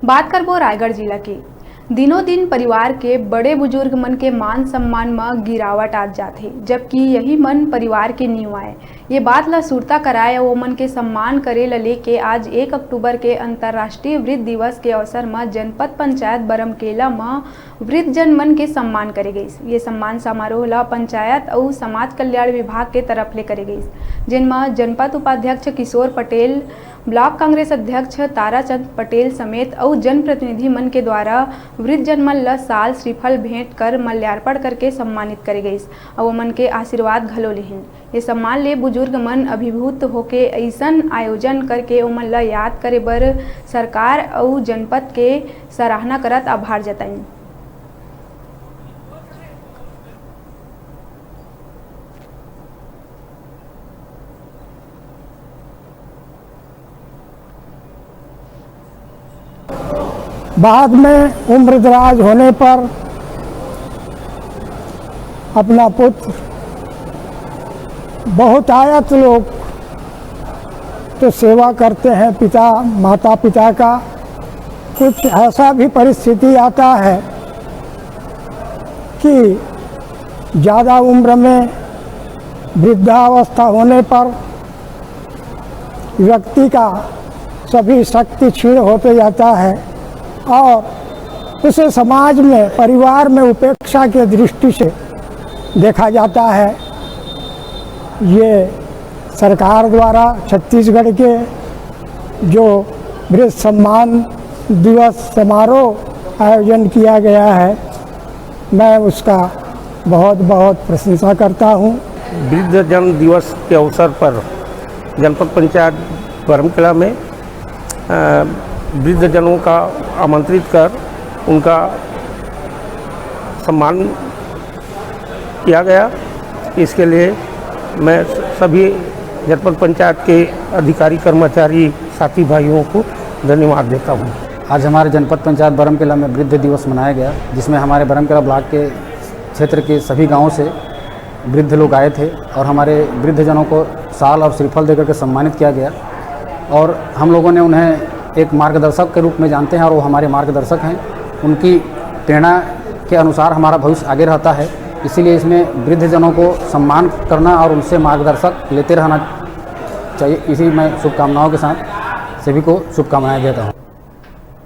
बात करबो रायगढ़ जिला की। दिनों दिन परिवार के बड़े बुजुर्ग मन के मान सम्मान में गिरावट आ जाथे, जबकि यही मन परिवार के नींव आए। ये बात ला सुरता कराए वो मन के सम्मान करे ला लेके आज 1 अक्टूबर के अंतर्राष्ट्रीय वृद्ध दिवस के अवसर में जनपद पंचायत बरमकेला में वृद्ध जन मन के सम्मान करे गई। ये सम्मान समारोह ला पंचायत और समाज कल्याण विभाग के तरफ ले करे गई, जिनमें जनपद उपाध्यक्ष किशोर पटेल, ब्लॉक कांग्रेस अध्यक्ष ताराचंद पटेल समेत और जनप्रतिनिधि मन के द्वारा वृद्ध जन मन ला साल श्रीफल भेंट कर माल्यार्पण करके सम्मानित करे गई और मन के आशीर्वाद घलो लेहिन। ये सम्मान ले बुजुर्ग मन अभिभूत होके ऐसन आयोजन करके ओमन ला याद करे बर सरकार और जनपद के सराहना करत आभार जताई। बाद में उम्रदराज होने पर अपना पुत्र बहुतायत लोग तो सेवा करते हैं पिता माता पिता का। कुछ ऐसा भी परिस्थिति आता है कि ज़्यादा उम्र में वृद्धावस्था होने पर व्यक्ति का सभी शक्ति क्षीण होते जाता है और उसे समाज में परिवार में उपेक्षा के दृष्टि से देखा जाता है। ये सरकार द्वारा छत्तीसगढ़ के जो वृद्ध सम्मान दिवस समारोह आयोजन किया गया है, मैं उसका बहुत बहुत प्रशंसा करता हूँ। वृद्ध जन दिवस के अवसर पर जनपद पंचायत बरमकेला में वृद्ध जनों का आमंत्रित कर उनका सम्मान किया गया। इसके लिए मैं सभी जनपद पंचायत के अधिकारी कर्मचारी साथी भाइयों को धन्यवाद देता हूँ। आज हमारे जनपद पंचायत बरमकेला में वृद्ध दिवस मनाया गया, जिसमें हमारे बरमकेला ब्लॉक के क्षेत्र के सभी गांवों से वृद्ध लोग आए थे और हमारे वृद्ध जनों को साल और श्रीफल देकर के सम्मानित किया गया। और हम लोगों ने उन्हें एक मार्गदर्शक के रूप में जानते हैं और वो हमारे मार्गदर्शक हैं। उनकी प्रेरणा के अनुसार हमारा भविष्य आगे रहता है, इसीलिए इसमें वृद्ध जनों को सम्मान करना और उनसे मार्गदर्शक लेते रहना चाहिए। इसी मैं शुभकामनाओं के साथ सभी को शुभकामनाएं देता हूँ।